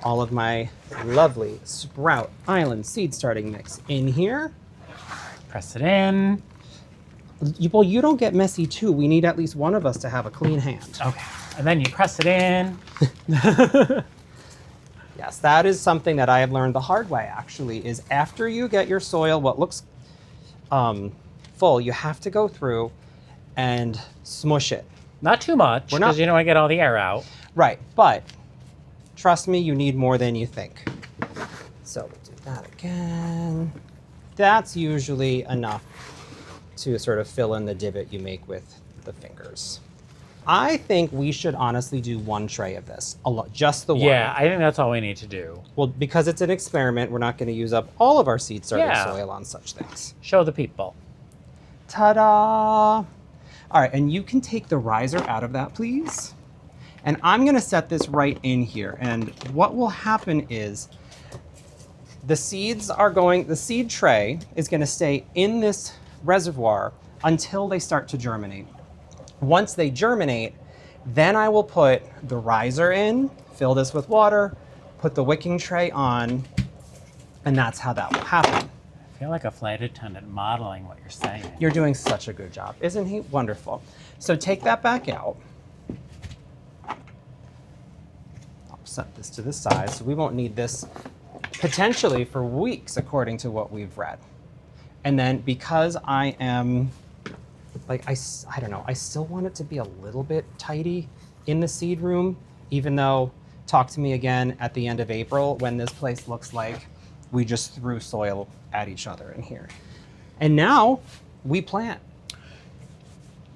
Speaker 2: all of my lovely Sprout Island seed starting mix in here.
Speaker 1: Press it in.
Speaker 2: Well, you don't get messy too. We need at least one of us to have a clean hand.
Speaker 1: Okay. And then you press it in.
Speaker 2: Yes, that is something that I have learned the hard way, actually, is after you get your soil, what looks full, you have to go through and smush it.
Speaker 1: Not too much, because you don't want to get all the air out.
Speaker 2: Right, but trust me, you need more than you think. So we'll do that again. That's usually enough to sort of fill in the divot you make with the fingers. I think we should honestly do one tray of this, just the one.
Speaker 1: Yeah, I think that's all we need to do.
Speaker 2: Well, because it's an experiment, we're not going to use up all of our seed starting
Speaker 1: Yeah.
Speaker 2: soil on such things.
Speaker 1: Show the people.
Speaker 2: Ta-da! All right, and you can take the riser out of that, please. And I'm gonna set this right in here. And what will happen is the seed tray is gonna stay in this reservoir until they start to germinate. Once they germinate, then I will put the riser in, fill this with water, put the wicking tray on, and that's how that will happen.
Speaker 1: I feel like a flight attendant modeling what you're saying.
Speaker 2: You're doing such a good job. Isn't he wonderful? So take that back out. I'll set this to the side so we won't need this potentially for weeks according to what we've read. And then because I am, like, I don't know, I still want it to be a little bit tidy in the seed room, even though, talk to me again at the end of April when this place looks like we just threw soil at each other in here. And now we plant.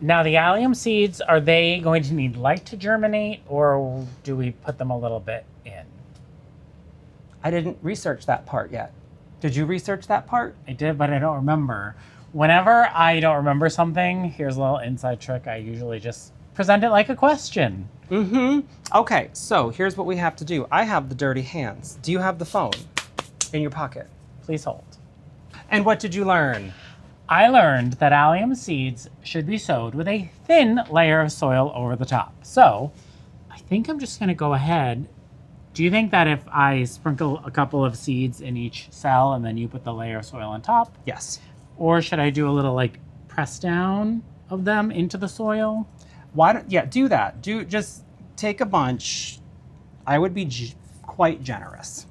Speaker 1: Now the allium seeds, are they going to need light to germinate, or do we put them a little bit in?
Speaker 2: I didn't research that part yet. Did you research that part?
Speaker 1: I did, but I don't remember. Whenever I don't remember something, here's a little inside trick. I usually just present it like a question.
Speaker 2: Mm-hmm. Okay, so here's what we have to do. I have the dirty hands. Do you have the phone in your pocket?
Speaker 1: Please hold.
Speaker 2: And what did you learn?
Speaker 1: I learned that allium seeds should be sowed with a thin layer of soil over the top. So I think I'm just gonna go ahead. Do you think that if I sprinkle a couple of seeds in each cell and then you put the layer of soil on top?
Speaker 2: Yes.
Speaker 1: Or should I do a little like press down of them into the soil?
Speaker 2: Do that. Just take a bunch. I would be quite generous.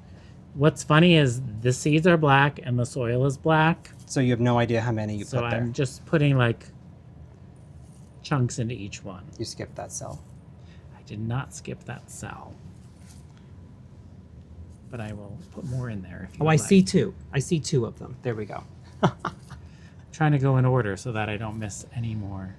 Speaker 1: What's funny is the seeds are black and the soil is black.
Speaker 2: So you have no idea how many you
Speaker 1: So
Speaker 2: put there.
Speaker 1: I'm just putting like chunks into each one.
Speaker 2: You skipped that cell.
Speaker 1: did not skip that cell. But I will put more in there. If you
Speaker 2: Oh,
Speaker 1: would
Speaker 2: I
Speaker 1: like.
Speaker 2: see two. I see two of them. There we go.
Speaker 1: Trying to go in order so that I don't miss any more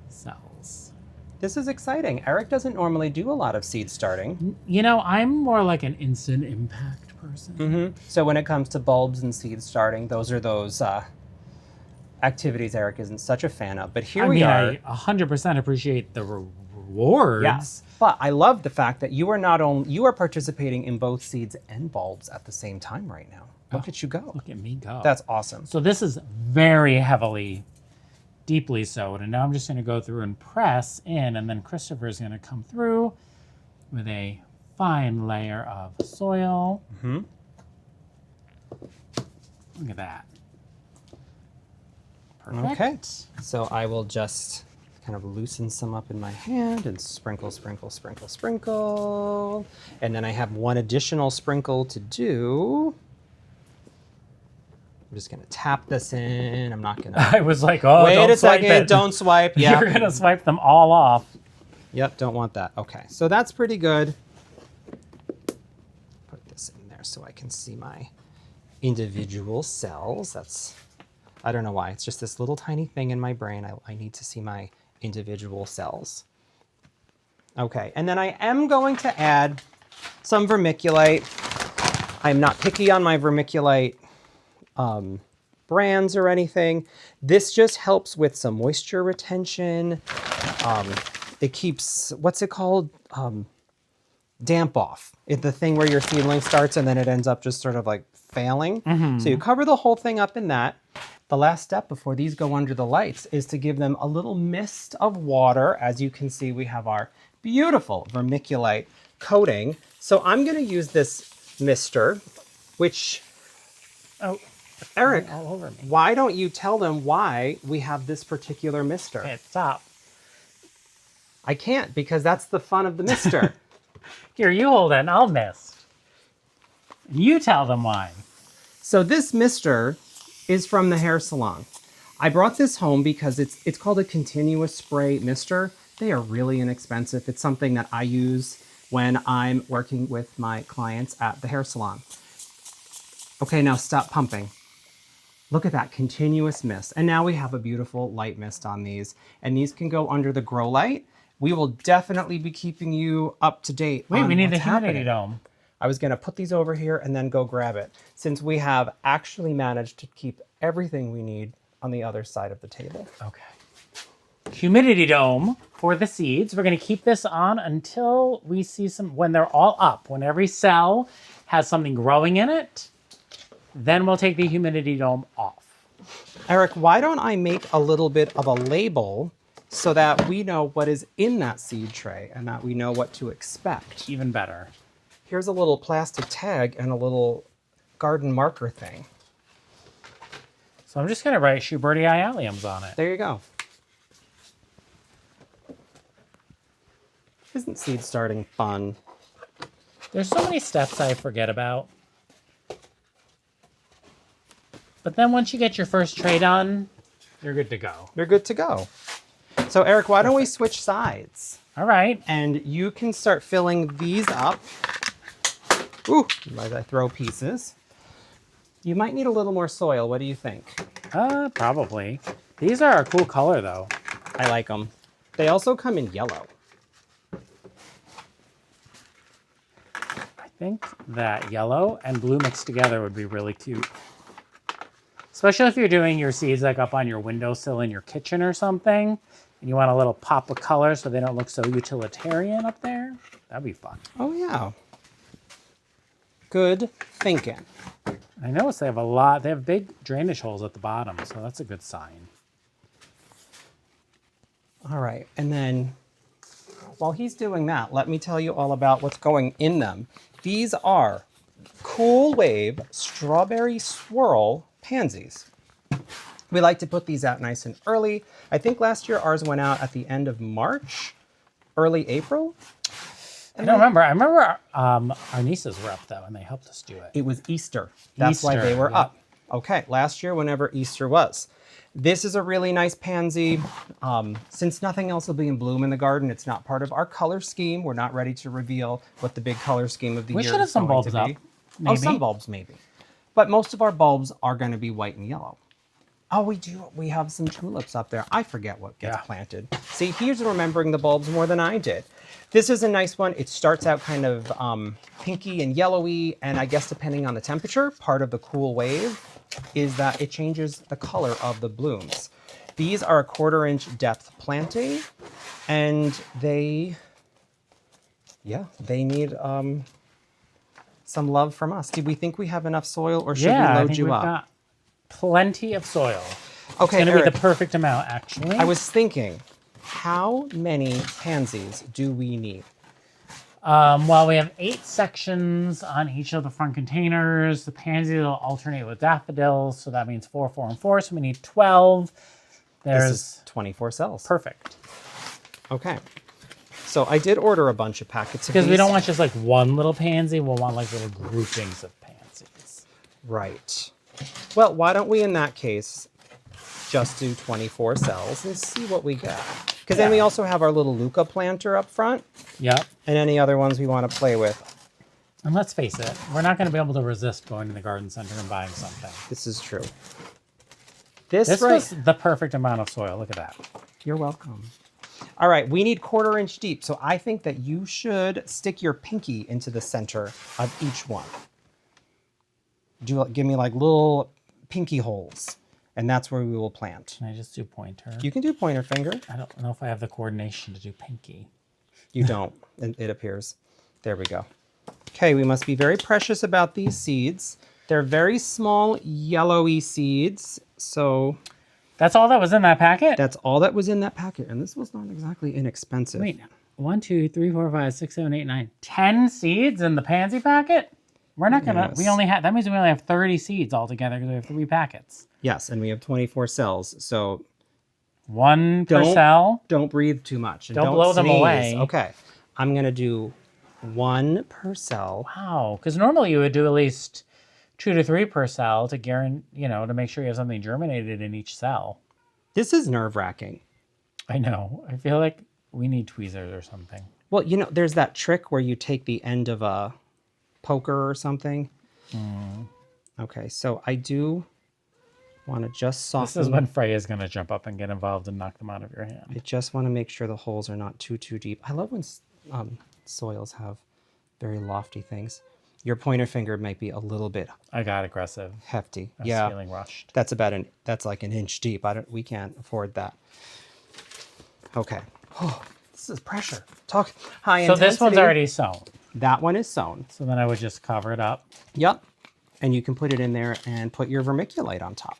Speaker 1: cells.
Speaker 2: This is exciting. Eric doesn't normally do a lot of seed starting.
Speaker 1: You know, I'm more like an instant impact person.
Speaker 2: So when it comes to bulbs and seed starting, those are those activities Eric isn't such a fan of. But here we are.
Speaker 1: I 100% appreciate the rewards.
Speaker 2: Yes, but I love the fact that you are participating in both seeds and bulbs at the same time right now. Look at you go.
Speaker 1: Look at me go.
Speaker 2: That's awesome.
Speaker 1: So this is very heavily, deeply sowed. And now I'm just going to go through and press in. And then Christopher's going to come through with a fine layer of soil. Look at that. Perfect.
Speaker 2: Okay, so I will just kind of loosen some up in my hand and sprinkle, sprinkle, sprinkle, sprinkle. And then I have one additional sprinkle to do. I'm just gonna tap this in. I'm not gonna.
Speaker 1: I was like, oh,
Speaker 2: Wait
Speaker 1: don't
Speaker 2: a
Speaker 1: swipe
Speaker 2: second,
Speaker 1: it.
Speaker 2: don't swipe. Yeah.
Speaker 1: You're going to swipe them all off.
Speaker 2: Yep, don't want that. Okay, so that's pretty good. Put this in there so I can see my individual cells. I don't know why. It's just this little tiny thing in my brain. I need to see my individual cells. Okay, and then I am going to add some vermiculite. I'm not picky on my vermiculite brands or anything. This just helps with some moisture retention. It keeps, what's it called? Damp off. It's the thing where your seedling starts and then it ends up just sort of like failing. So you cover the whole thing up in that. The last step before these go under the lights is to give them a little mist of water. As you can see, we have our beautiful vermiculite coating. So I'm going to use this mister, which,
Speaker 1: Oh,
Speaker 2: Eric,
Speaker 1: all over me.
Speaker 2: why don't you tell them why we have this particular mister?
Speaker 1: Okay, stop.
Speaker 2: I can't, because that's the fun of the mister.
Speaker 1: Here, you hold it and I'll mist. You tell them why.
Speaker 2: So this mister is from the hair salon. I brought this home because it's called a continuous spray mister. They are really inexpensive. It's something that I use when I'm working with my clients at the hair salon. Okay, now stop pumping. Look at that continuous mist. And now we have a beautiful light mist on these. And these can go under the grow light. We will definitely be keeping you up to date.
Speaker 1: Wait,
Speaker 2: on
Speaker 1: we need the
Speaker 2: what's
Speaker 1: humidity
Speaker 2: happening.
Speaker 1: dome.
Speaker 2: I was gonna put these over here and then go grab it, since we have actually managed to keep everything we need on the other side of the table.
Speaker 1: Okay. Humidity dome for the seeds. We're going to keep this on until we see when they're all up. When every cell has something growing in it, then we'll take the humidity dome off.
Speaker 2: Eric, why don't I make a little bit of a label so that we know what is in that seed tray and that we know what to expect?
Speaker 1: Even better.
Speaker 2: Here's a little plastic tag and a little garden marker thing.
Speaker 1: So I'm just going to write Schubertii alliums on it.
Speaker 2: There you go. Isn't seed starting fun?
Speaker 1: There's so many steps I forget about. But then once you get your first tray done, you're good to go.
Speaker 2: You're good to go. So Eric, why don't we switch sides?
Speaker 1: All right.
Speaker 2: And you can start filling these up. Ooh, as I throw pieces. You might need a little more soil. What do you think?
Speaker 1: Probably. These are a cool color, though.
Speaker 2: I like them. They also come in yellow.
Speaker 1: I think that yellow and blue mixed together would be really cute. Especially if you're doing your seeds like up on your windowsill in your kitchen or something, and you want a little pop of color so they don't look so utilitarian up there. That'd be fun.
Speaker 2: Oh, yeah. Good thinking.
Speaker 1: I noticed they have big drainage holes at the bottom, so that's a good sign.
Speaker 2: All right, and then while he's doing that, let me tell you all about what's going in them. These are Cool Wave Strawberry Swirl Pansies. We like to put these out nice and early. I think last year ours went out at the end of March, early April.
Speaker 1: I don't remember. I remember our nieces were up, though, and they helped us do it.
Speaker 2: It was Easter. That's why
Speaker 1: Easter,
Speaker 2: they were
Speaker 1: yeah.
Speaker 2: up. Okay, last year, whenever Easter was. This is a really nice pansy. Since nothing else will be in bloom in the garden, it's not part of our color scheme. We're not ready to reveal what the big color scheme of the
Speaker 1: We
Speaker 2: year
Speaker 1: should have
Speaker 2: is
Speaker 1: some
Speaker 2: going to
Speaker 1: bulbs up.
Speaker 2: be.
Speaker 1: Maybe.
Speaker 2: Oh, some bulbs maybe. But most of our bulbs are going to be white and yellow. Oh, we do. We have some tulips up there. I forget what gets planted. See, he's remembering the bulbs more than I did. This is a nice one. It starts out kind of pinky and yellowy, and I guess depending on the temperature, part of the cool wave is that it changes the color of the blooms. These are a 1/4 inch depth planting, and they need some love from us. Do we think we have enough soil, or should we
Speaker 1: I
Speaker 2: load
Speaker 1: think
Speaker 2: you
Speaker 1: we've
Speaker 2: up?
Speaker 1: got plenty of soil.
Speaker 2: Okay,
Speaker 1: it's going to be
Speaker 2: Eric,
Speaker 1: the perfect amount, actually.
Speaker 2: I was thinking, how many pansies do we need?
Speaker 1: Well, we have 8 sections on each of the front containers. The pansies will alternate with daffodils, so that means 4, 4, and 4. So we need 12. There's
Speaker 2: This is 24 cells.
Speaker 1: perfect.
Speaker 2: Okay. So I did order a bunch of packets of
Speaker 1: Because we
Speaker 2: these.
Speaker 1: don't want just like one little pansy. We'll want like little groupings of pansies.
Speaker 2: Right. Well, why don't we, in that case, just do 24 cells and see what we get? Because then we also have our little Luca planter up front.
Speaker 1: Yep.
Speaker 2: And any other ones we want to play with.
Speaker 1: And let's face it, we're not going to be able to resist going to the garden center and buying something.
Speaker 2: This is true.
Speaker 1: This was the perfect amount of soil. Look at that.
Speaker 2: You're welcome. All right, we need 1/4 inch deep. So I think that you should stick your pinky into the center of each one. Give me like little pinky holes, and that's where we will plant.
Speaker 1: Can I just do pointer?
Speaker 2: You can do pointer finger.
Speaker 1: I don't know if I have the coordination to do pinky.
Speaker 2: You don't, it appears. There we go. Okay, we must be very precious about these seeds. They're very small, yellowy seeds. So
Speaker 1: That's all that was in that packet?
Speaker 2: that's all that was in that packet. And this was not exactly inexpensive.
Speaker 1: Wait, 1, 2, 3, 4, 5, 6, 7, 8, 9, 10 seeds in the pansy packet? We're not gonna.
Speaker 2: Yes.
Speaker 1: We only have. That means we only have 30 seeds altogether because we have 3 packets.
Speaker 2: Yes, and we have 24 cells. So
Speaker 1: 1 per cell.
Speaker 2: don't breathe too much. And
Speaker 1: Don't blow them
Speaker 2: sneeze.
Speaker 1: away.
Speaker 2: Okay, I'm gonna do 1 per cell.
Speaker 1: Wow, because normally you would do at least 2 to 3 per cell to guarantee, to make sure you have something germinated in each cell.
Speaker 2: This is nerve-wracking.
Speaker 1: I know. I feel like we need tweezers or something.
Speaker 2: Well, there's that trick where you take the end of a poker or something. Okay, so I do want to just soften.
Speaker 1: This is when Freya's going to jump up and get involved and knock them out of your hand.
Speaker 2: I just want to make sure the holes are not too deep. I love when soils have very lofty things. Your pointer finger might be a little bit
Speaker 1: I got aggressive.
Speaker 2: hefty.
Speaker 1: I was
Speaker 2: Yeah,
Speaker 1: feeling rushed.
Speaker 2: that's like an inch deep. We can't afford that. Okay. Oh, this is pressure. Talk high
Speaker 1: So
Speaker 2: intensity.
Speaker 1: this one's already sown.
Speaker 2: That one is sown.
Speaker 1: So then I would just cover it up.
Speaker 2: Yep. And you can put it in there and put your vermiculite on top.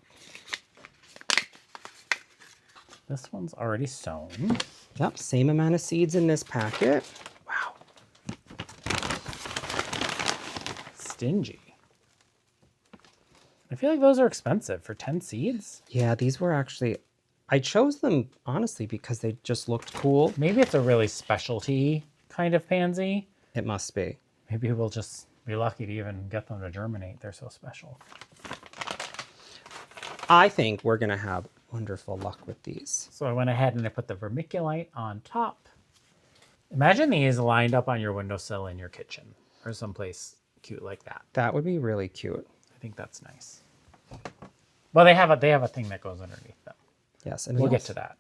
Speaker 1: This one's already sown.
Speaker 2: Yep, same amount of seeds in this packet. Wow.
Speaker 1: Stingy. I feel like those are expensive for 10 seeds.
Speaker 2: Yeah, these were actually, I chose them honestly because they just looked cool.
Speaker 1: Maybe it's a really specialty kind of pansy.
Speaker 2: It must be.
Speaker 1: Maybe we'll just be lucky to even get them to germinate. They're so special.
Speaker 2: I think we're going to have wonderful luck with these.
Speaker 1: So I went ahead and I put the vermiculite on top. Imagine these lined up on your windowsill in your kitchen or someplace cute like that.
Speaker 2: That would be really cute.
Speaker 1: I think that's nice. Well, they have a thing that goes underneath them.
Speaker 2: Yes, and
Speaker 1: We'll get to that.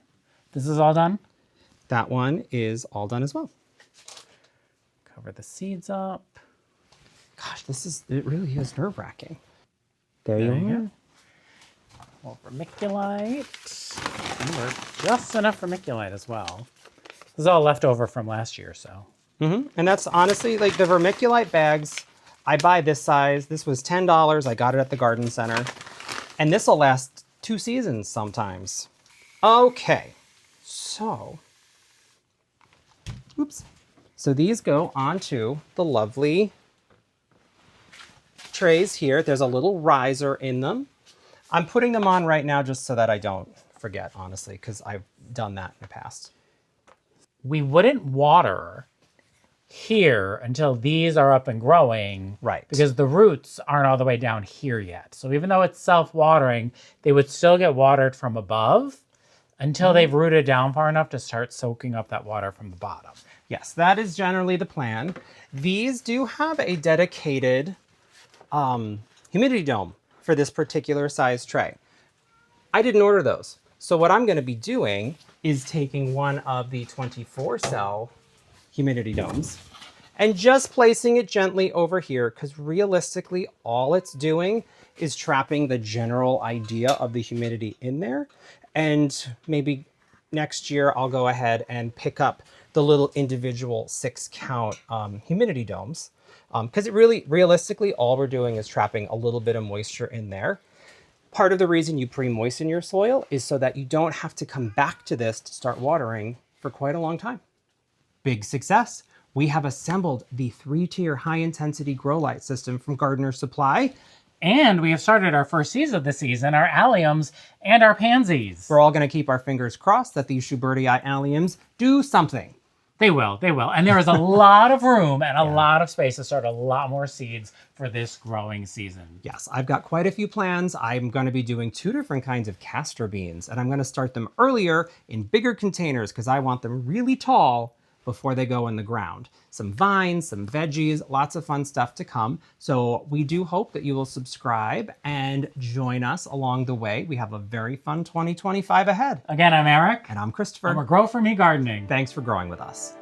Speaker 1: This is all done.
Speaker 2: That one is all done as well.
Speaker 1: Cover the seeds up.
Speaker 2: Gosh, it really is nerve-wracking. There you are.
Speaker 1: More vermiculite. And we're just enough vermiculite as well. This is all left over from last year, so.
Speaker 2: And that's honestly, like the vermiculite bags, I buy this size. This was $10. I got it at the garden center. And this will last 2 seasons sometimes. Okay, so, oops. So these go onto the lovely trays here. There's a little riser in them. I'm putting them on right now just so that I don't forget, honestly, because I've done that in the past.
Speaker 1: We wouldn't water here until these are up and growing.
Speaker 2: Right.
Speaker 1: Because the roots aren't all the way down here yet. So even though it's self-watering, they would still get watered from above until they've rooted down far enough to start soaking up that water from the bottom.
Speaker 2: Yes, that is generally the plan. These do have a dedicated humidity dome for this particular size tray. I didn't order those. So what I'm going to be doing is taking one of the 24 cell humidity domes and just placing it gently over here, because realistically, all it's doing is trapping the general idea of the humidity in there. And maybe next year I'll go ahead and pick up the little individual 6-count humidity domes, because it really, realistically, all we're doing is trapping a little bit of moisture in there. Part of the reason you pre-moisten your soil is so that you don't have to come back to this to start watering for quite a long time. Big success. We have assembled the 3-tier high-intensity grow light system from Gardener Supply.
Speaker 1: And we have started our first seeds of the season, our alliums and our pansies.
Speaker 2: We're all going to keep our fingers crossed that these Schubertii alliums do something.
Speaker 1: They will. And there is a lot of room and a lot of space to start a lot more seeds for this growing season.
Speaker 2: Yes, I've got quite a few plans. I'm going to be doing 2 different kinds of castor beans, and I'm going to start them earlier in bigger containers because I want them really tall before they go in the ground. Some vines, some veggies, lots of fun stuff to come. So we do hope that you will subscribe and join us along the way. We have a very fun 2025 ahead.
Speaker 1: Again, I'm Eric.
Speaker 2: And I'm Christopher.
Speaker 1: And we're Grow For Me Gardening.
Speaker 2: Thanks for growing with us.